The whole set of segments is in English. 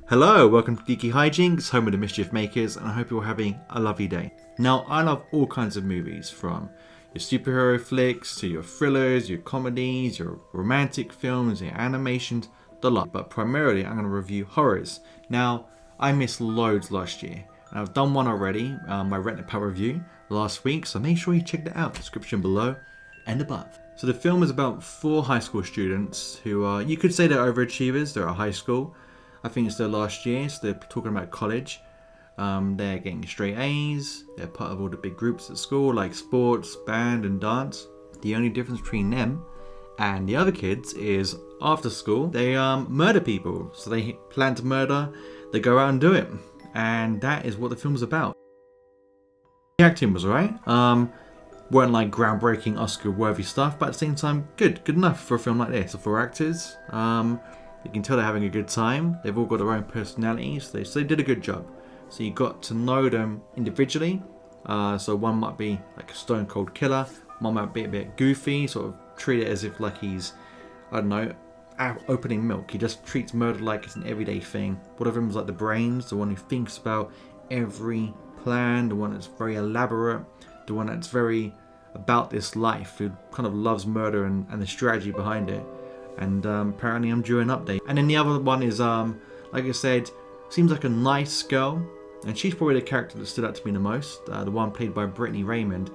Hello, welcome to Geeky Hijinks, home of the Mischief Makers, and I hope you're having a lovely day. Now, I love all kinds of movies, from your superhero flicks, to your thrillers, your comedies, your romantic films, your animations, the lot. But primarily, I'm going to review horrors. Now, I missed loads last year, and I've done one already, my Rent a Pal review last week, so make sure you check that out, description below and above. So the film is about 4 high school students who are, you could say they're overachievers, they're at high school. I think it's their last year, so they're talking about college. They're getting straight A's, they're part of all the big groups at school like sports, band and dance. The only difference between them and the other kids is after school they murder people. So they plan to murder, they go out and do it. And that is what the film's about. The acting was alright. Weren't like groundbreaking Oscar worthy stuff, but at the same time good enough for a film like this. So for actors, you can tell they're having a good time. They've all got their own personalities, so they did a good job. So you got to know them individually. So one might be like a stone cold killer, one might be a bit goofy, sort of treat it as if like he's, I don't know, opening milk. He just treats murder like it's an everyday thing. One of them is like the brains, the one who thinks about every plan, the one that's very elaborate, the one that's very about this life, who kind of loves murder and the strategy behind it. And apparently I'm due an update. And then the other one is, like I said, seems like a nice girl. And she's probably the character that stood out to me the most. The one played by Brittany Raymond.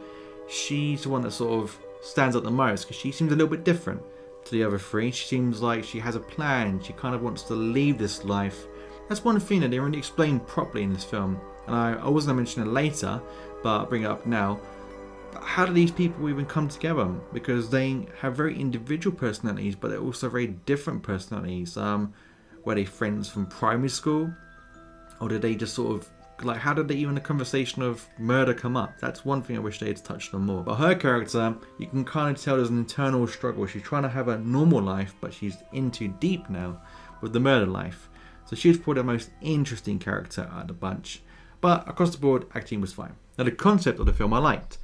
She's the one that sort of stands out the most because she seems a little bit different to the other 3. She seems like she has a plan. She kind of wants to leave this life. That's one thing that they really explained properly in this film. And I was going to mention it later, but I'll bring it up now. How do these people even come together? Because they have very individual personalities, but they're also very different personalities. Were they friends from primary school? Or did they just sort of, like, how did the conversation of murder come up? That's one thing I wish they had touched on more. But her character, you can kind of tell there's an internal struggle. She's trying to have a normal life, but she's in too deep now with the murder life. So she's probably the most interesting character out of the bunch. But across the board, acting was fine. Now the concept of the film I liked.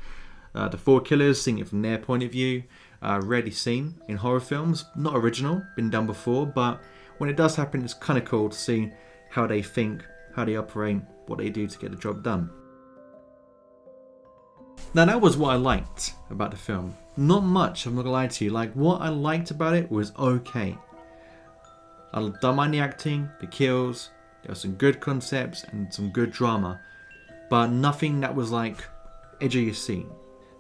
The 4 killers, seeing it from their point of view, rarely seen in horror films. Not original, been done before, but when it does happen, it's kind of cool to see how they think, how they operate, what they do to get the job done. Now that was what I liked about the film. Not much, I'm not gonna lie to you. Like, what I liked about it was okay. I don't mind the acting, the kills, there were some good concepts and some good drama, but nothing that was like edge of your seat.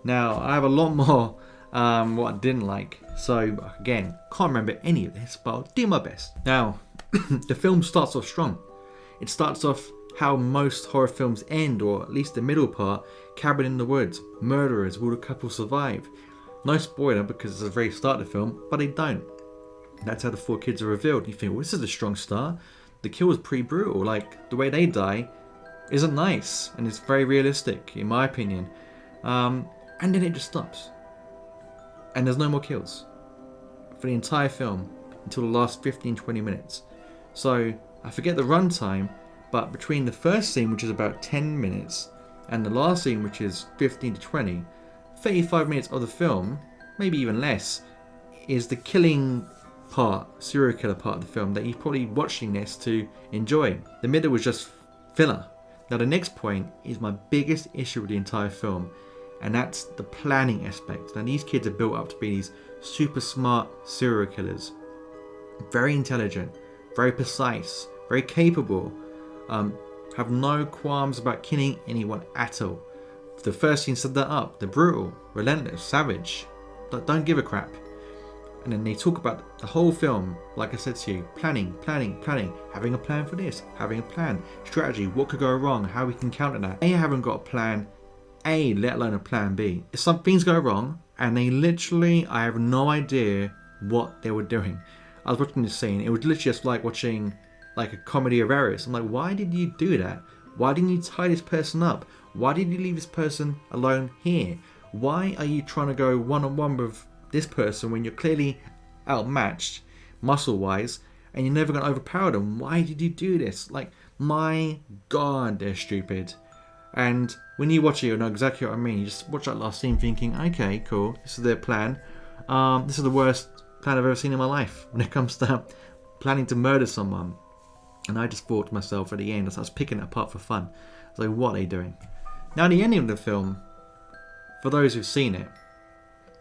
Now, I have a lot more what I didn't like. So, again, can't remember any of this, but I'll do my best. Now, the film starts off strong. It starts off how most horror films end, or at least the middle part, cabin in the woods, murderers, will the couple survive? No spoiler because it's the very start of the film, but they don't. That's how the 4 kids are revealed. You think, well, this is a strong start. The kill is pretty brutal. Like, the way they die isn't nice, and it's very realistic, in my opinion. And then it just stops. And there's no more kills for the entire film until the last 15-20 minutes. So I forget the runtime, but between the first scene, which is about 10 minutes, and the last scene, which is 15 to 20, 35 minutes of the film, maybe even less, is the killing part, serial killer part of the film that you're probably watching this to enjoy. The middle was just filler. Now the next point is my biggest issue with the entire film, and that's the planning aspect. Now these kids are built up to be these super smart serial killers. Very intelligent, very precise, very capable, have no qualms about killing anyone at all. The first scene set that up. They're brutal, relentless, savage, don't give a crap. And then they talk about the whole film, like I said to you, planning, having a plan for this, having a plan, strategy, what could go wrong, how we can counter that. They haven't got a plan A, let alone a plan B. If some things go wrong, and they literally, I have no idea what they were doing. I was watching this scene, it was literally just like watching like a comedy of errors. I'm like, why did you do that? Why didn't you tie this person up? Why did you leave this person alone here? Why are you trying to go one-on-one with this person when you're clearly outmatched muscle-wise and you're never going to overpower them? Why did you do this? Like, my God, they're stupid. And when you watch it, you'll know exactly what I mean. You just watch that last scene thinking, okay, cool, this is their plan. This is the worst plan I've ever seen in my life when it comes to planning to murder someone. And I just thought to myself at the end, as I was picking it apart for fun, I was like, what are they doing? Now the ending of the film, for those who've seen it,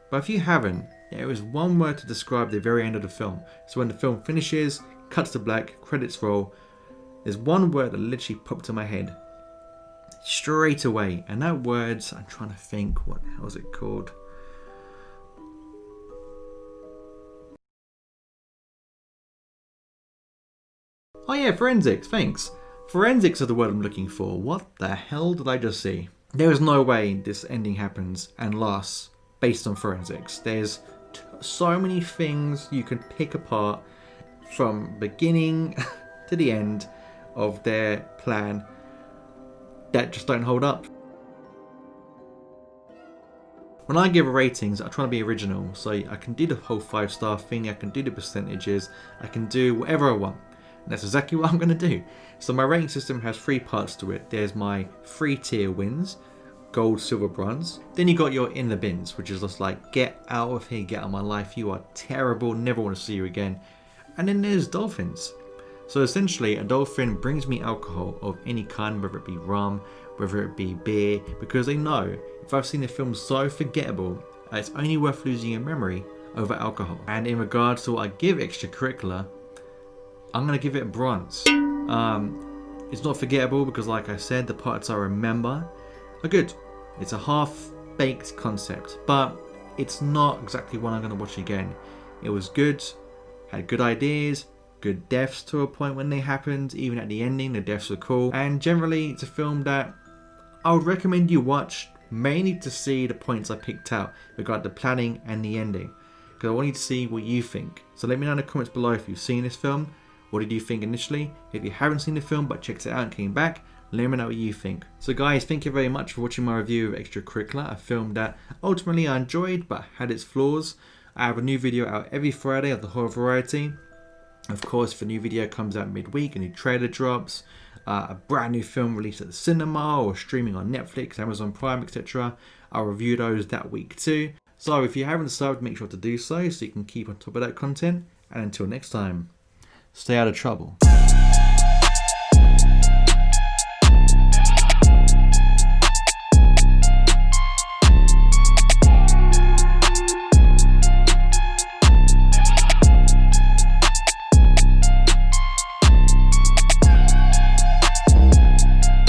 but if you haven't, there is one word to describe the very end of the film. So when the film finishes, cuts to black, credits roll, there's one word that literally popped in my head straight away. And that word, I'm trying to think, what the hell is it called? Oh yeah, forensics, thanks. Forensics are the word I'm looking for. What the hell did I just see? There is no way this ending happens and lasts based on forensics. There's so many things you can pick apart from beginning to the end of their plan that just don't hold up. When I give ratings, I try to be original, so I can do the whole 5-star thing, I can do the percentages, I can do whatever I want. And that's exactly what I'm going to do. So my rating system has 3 parts to it. There's my 3 tier wins, gold, silver, bronze. Then you got your in the bins, which is just like, get out of here, get out of my life, you are terrible, never want to see you again. And then there's dolphins. So essentially, a dolphin brings me alcohol of any kind, whether it be rum, whether it be beer, because they know if I've seen a film so forgettable, it's only worth losing your memory over alcohol. And in regards to what I give Extracurricular, I'm going to give it a bronze. It's not forgettable because, like I said, the parts I remember are good. It's a half-baked concept, but it's not exactly one I'm going to watch again. It was good, had good ideas, good deaths to a point when they happened. Even at the ending, the deaths were cool. And generally, it's a film that I would recommend you watch, mainly to see the points I picked out regarding the planning and the ending, because I want you to see what you think. So let me know in the comments below if you've seen this film. What did you think initially? If you haven't seen the film but checked it out and came back, let me know what you think. So guys, thank you very much for watching my review of Extracurricular, a film that ultimately I enjoyed but had its flaws. I have a new video out every Friday of the horror variety. Of course, if a new video comes out midweek, a new trailer drops, a brand new film released at the cinema or streaming on Netflix, Amazon Prime, etc. I'll review those that week too. So if you haven't subbed, make sure to do so you can keep on top of that content. And until next time, stay out of trouble.